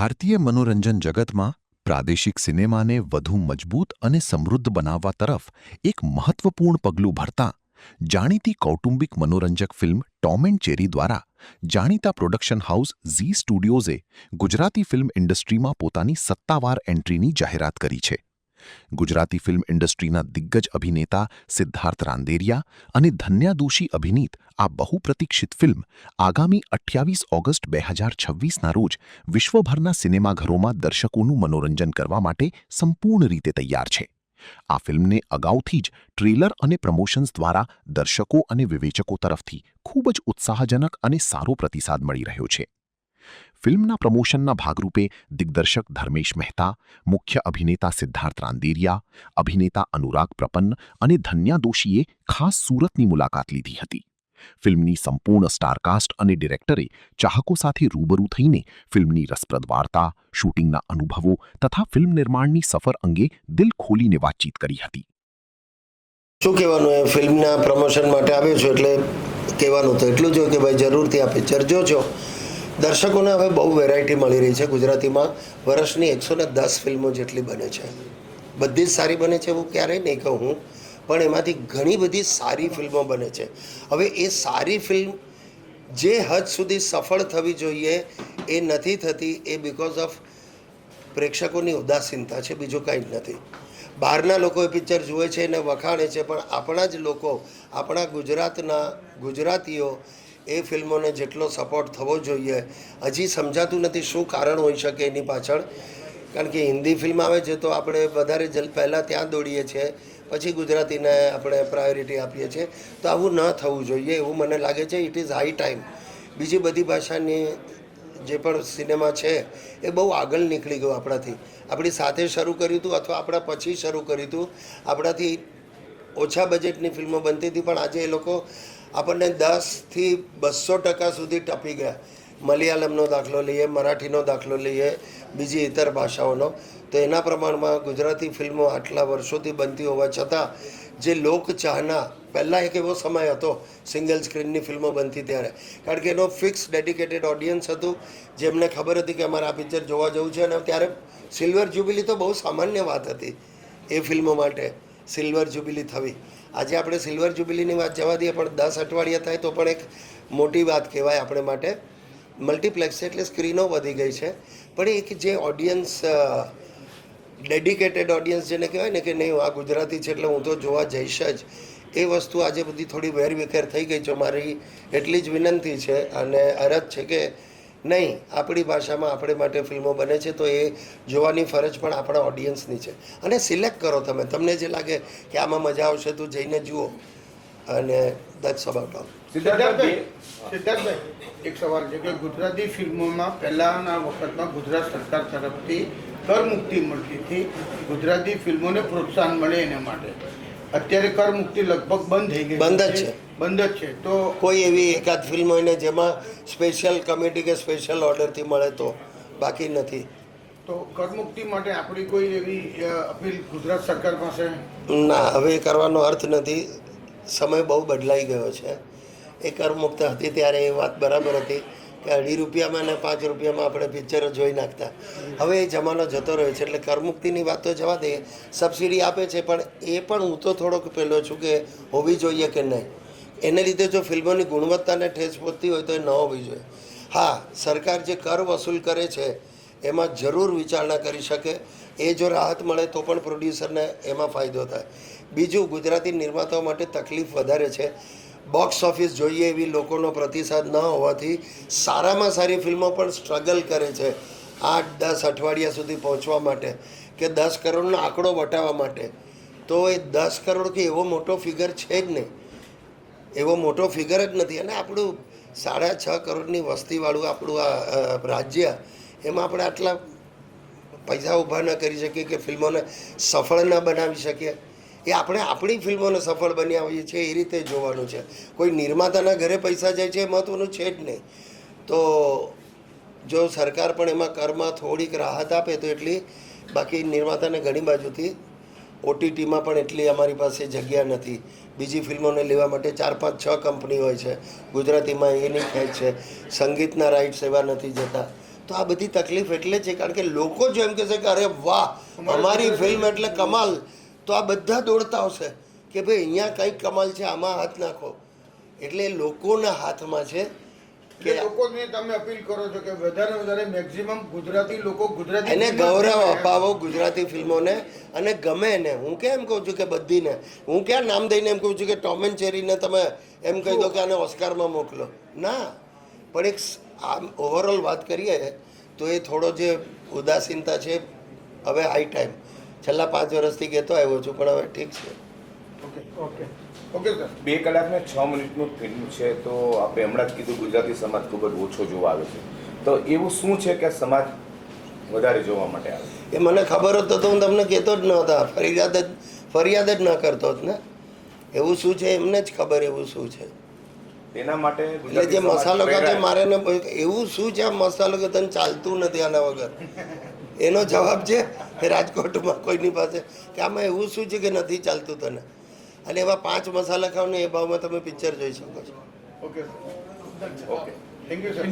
ભારતીય મનોરંજન જગતમાં પ્રાદેશિક સિનેમાને વધુ મજબૂત અને સમૃદ્ધ બનાવવા તરફ એક મહત્વપૂર્ણ પગલું ભરતાં જાણીતી કૌટુંબિક મનોરંજક ફિલ્મ ટોમ એન્ડ જેરી દ્વારા જાણીતા પ્રોડક્શન હાઉસ ઝી સ્ટુડિયોઝે ગુજરાતી ફિલ્મ ઇન્ડસ્ટ્રીમાં પોતાની સત્તાવાર એન્ટ્રીની જાહેરાત કરી છે. ગુજરાતી ફિલ્મ ઇન્ડસ્ટ્રીના દિગ્ગજ અભિનેતા સિદ્ધાર્થ રાંદેરિયા અને ધન્યા દોશી અભિનીત આ બહુપ્રતીક્ષિત ફિલ્મ આગામી 28 ઓગસ્ટ 2026ના રોજ વિશ્વભરના સિનેમાઘરોમાં દર્શકોનું મનોરંજન કરવા માટે સંપૂર્ણ રીતે તૈયાર છે. આ ફિલ્મને અગાઉથી જ ટ્રેલર અને પ્રમોશન્સ દ્વારા દર્શકો અને વિવેચકો તરફથી ખૂબ જ ઉત્સાહજનક અને સારો પ્રતિસાદ મળી રહ્યો છે. ફિલ્મના પ્રમોશનના ભાગરૂપે દિગ્દર્શક ધર્મેશ મહેતા, મુખ્ય અભિનેતા સિદ્ધાર્થ રાંદેરિયા, અભિનેતા અનુરાગ પ્રપન્ન અને ધન્યા દોશીએ ખાસ સુરતની મુલાકાત લીધી હતી. ફિલ્મની સંપૂર્ણ સ્ટારકાસ્ટ અને ડિરેક્ટરે ચાહકો સાથે રૂબરૂ થઈને ફિલ્મની રસપ્રદ વાર્તા, શૂટિંગના અનુભવો તથા ફિલ્મ નિર્માણની સફર અંગે દિલ ખોલીને વાતચીત કરી હતી. શું કહેવાનું, એ ફિલ્મના પ્રમોશન માટે આવ્યો છું એટલે કહેવાનું તો એટલું જ કે ભાઈ જરૂરથી આ પિક્ચર જોજો. દર્શકોને હવે બહુ વેરાયટી મળી રહી છે. ગુજરાતીમાં વર્ષની 110 ફિલ્મો જેટલી બને છે. બધી જ સારી બને છે એવું ક્યારેય નહીં કહું હું, પણ એમાંથી ઘણી બધી સારી ફિલ્મો બને છે. હવે એ સારી ફિલ્મ જે હદ સુધી સફળ થવી જોઈએ એ નથી થતી. એ બિકોઝ ઓફ પ્રેક્ષકોની ઉદાસીનતા છે, બીજું કાંઈ જ નથી. બહારના લોકો એ પિક્ચર જુએ છે અને વખાણે છે, પણ આપણા જ લોકો, આપણા ગુજરાતીઓ એ ફિલ્મોને જેટલો સપોર્ટ થવો જોઈએ હજી સમજાતું નથી. શું કારણ હોઈ શકે એની પાછળ? કારણ કે હિન્દી ફિલ્મ આવે છે તો આપણે વધારે પહેલાં ત્યાં દોડીએ છીએ, પછી ગુજરાતીને આપણે પ્રાયોરિટી આપીએ છીએ. તો આવું ન થવું જોઈએ એવું મને લાગે છે. It is high time. બીજી બધી ભાષાની જે પણ સિનેમા છે એ બહુ આગળ નીકળી ગયું આપણાથી. આપણી સાથે શરૂ કર્યું હતું અથવા આપણા પછી શરૂ કર્યું હતું. આપણાથી ઓછા બજેટની ફિલ્મો બનતી હતી, પણ આજે એ લોકો આપણને 10થી 200% સુધી ટપી ગયા. મલયાલમનો દાખલો લઈએ, મરાઠીનો દાખલો લઈએ, બીજી ઇતર ભાષાઓનો, તો એના પ્રમાણમાં ગુજરાતી ફિલ્મો આટલા વર્ષોથી બનતી હોવા છતાં જે લોકચાહના, પહેલાં એક એવો સમય હતો સિંગલ સ્ક્રીનની ફિલ્મો બનતી ત્યારે, કારણ કે એનો ફિક્સ ડેડિકેટેડ ઓડિયન્સ હતું જેમને ખબર હતી કે અમારે આ પિક્ચર જોવા જવું છે. અને ત્યારે સિલ્વર જ્યુબિલી તો બહુ સામાન્ય વાત હતી એ ફિલ્મો માટે, સિલ્વર જ્યુબિલી થવી. આજે આપણે સિલ્વર જ્યુબિલીની વાત જવા દઈએ, પણ 10 અઠવાડિયા થાય તો પણ એક મોટી વાત કહેવાય આપણે માટે. મલ્ટીપ્લેક્સ છે એટલે સ્ક્રીનો વધી ગઈ છે, પણ એક જે ઓડિયન્સ, ડેડિકેટેડ ઓડિયન્સ જેને કહેવાય ને કે નહીં આ ગુજરાતી છે એટલે હું તો જોવા જઈશ જ, એ વસ્તુ આજે બધી થોડી વેરવિખેર થઈ ગઈ છે. મારી એટલી જ વિનંતી છે અને અરજ છે કે નહીં, આપણી ભાષામાં આપણે માટે ફિલ્મો બને છે તો એ જોવાની ફરજ પણ આપણા ઓડિયન્સની છે. અને સિલેક્ટ કરો તમે, તમને જે લાગે કે આમાં મજા આવશે તો જઈને જુઓ. અને દેટ્સ અબાઉટ ઓલ. સિદ્ધાર્થભાઈ, એક સવાલ છે કે ગુજરાતી ફિલ્મોમાં પહેલાંના વખતમાં ગુજરાત સરકાર તરફથી કરમુક્તિ મળતી હતી ગુજરાતી ફિલ્મોને પ્રોત્સાહન મળે એના માટે. અત્યારે કરમુક્તિ લગભગ બંધ થઈ ગઈ, બંધ જ છે. તો કોઈ એવી એકાદ ફિલ્મ હોય ને જેમાં સ્પેશિયલ કમિટી કે સ્પેશિયલ ઓર્ડરથી મળે તો, બાકી નથી. તો કરમુક્તિ માટે આપણી કોઈ એવી અપીલ ગુજરાત સરકાર પાસે? ના, હવે એ કરવાનો અર્થ નથી. સમય બહુ બદલાઈ ગયો છે. એ કરમુક્ત હતી ત્યારે એ વાત બરાબર હતી કે 2.5 રૂપિયામાં અને 5 રૂપિયામાં આપણે પિક્ચરો જોઈ નાખતા. હવે એ જમાનો જતો રહ્યો છે એટલે કરમુક્તિની વાત તો જવા દઈએ. સબસિડી આપે છે, પણ એ પણ હું તો થોડોક પહેલો છું કે હોવી જોઈએ કે નહીં. એને લીધે જો ફિલ્મોની ગુણવત્તાને ઠેસ પહોંચતી હોય તો એ ન હોવી જોઈએ. હા, સરકાર જે કર વસૂલ કરે છે એમાં જરૂર વિચારણા કરી શકે. એ જો રાહત મળે તો પણ પ્રોડ્યુસરને એમાં ફાયદો થાય. બીજું, ગુજરાતી નિર્માતાઓ માટે તકલીફ વધારે છે. બોક્સ ઓફિસ જોઈએ એવી લોકોનો પ્રતિસાદ ન હોવાથી સારામાં સારી ફિલ્મો પણ સ્ટ્રગલ કરે છે 8-10 અઠવાડિયા સુધી પહોંચવા માટે, કે 10 કરોડનો આંકડો વટાવવા માટે. તો એ 10 કરોડ કે એવો મોટો ફિગર છે જ નહીં, એવો મોટો ફિગર જ નથી. અને આપણું 6.5 કરોડની વસ્તીવાળું આપણું આ રાજ્ય, એમાં આપણે આટલા પૈસા ઊભા ન કરી શકીએ કે ફિલ્મોને સફળ ન બનાવી શકીએ. એ આપણે આપણી ફિલ્મોને સફળ બનાવીએ છીએ એ રીતે જોવાનું છે. કોઈ નિર્માતાના ઘરે પૈસા જાય છે એ મહત્ત્વનું છે જ નહીં. તો જો સરકાર પણ એમાં કરમાં થોડીક રાહત આપે તો એટલી, બાકી નિર્માતાને ઘણી બાજુથી ઓટીટીમાં પણ એટલી અમારી પાસે જગ્યા નથી. બીજી ફિલ્મોને લેવા માટે 4-5-6 કંપની હોય છે. ગુજરાતીમાં એની ખેંચ છે. સંગીતના રાઇટ્સ એવા નથી જતા. તો તો આ બધી તકલીફ એટલે છે કારણ કે લોકો જો એમ કહેશે કે અરે વાહ અમારી ફિલ્મ એટલે કમાલ, તો આ બધા દોડતા આવશે કે ભાઈ અહીંયા કંઈક કમાલ છે, આમાં હાથ નાખો. એટલે લોકોના હાથમાં છે કે લોકોને તમે અપીલ કરો છો કે વધારે મેક્સિમમ ગુજરાતી લોકો ગુજરાતી એને ફિલ્મો ગૌરવ જોવે. અપાવો ગુજરાતી ફિલ્મોને, અને ગમે એને. હું કેમ કહું છું કે બધીને, હું ક્યાં નામ દઈને એમ કહું છું કે ટોમ એન્ડ જેરીને તમે એમ કહી દો કે આને ઓસ્કારમાં મોકલો, ના. પણ એક આમ ઓવરઓલ વાત કરીએ તો એ થોડો જે ઉદાસીનતા છે, હવે હાઈ ટાઈમ. છેલ્લા 5 વર્ષથી કહેતો આવ્યો છું પણ હવે ઠીક છે. Okay sir. 2 કલાક ને 6 મિનિટનું ફિલ્મ છે, તો આપણે હમણાં જ કીધું ગુજરાતી સમાજ ખૂબ જ ઓછો જોવા આવે છે, તો એવું શું છે કે સમાજ વધારે જોવા માટે આવે? એ મને ખબર હોત તો હું તમને કહેતો જ નહોતા, ફરિયાદ જ ન કરતો જ ને. એવું શું છે એમને જ ખબર એવું શું છે. તેના માટે એટલે જે મસાલો કાઢે મારે ને એવું શું છે આ મસાલો કે તને ચાલતું નથી આના વગર, એનો જવાબ છે રાજકોટમાં કોઈની પાસે કે આમાં એવું શું છે કે નથી ચાલતું તને. અને એવા 5 મસાલા ખાવ ને એ ભાવમાં તમે પિક્ચર જોઈ શકો છો. Okay okay thank you sir.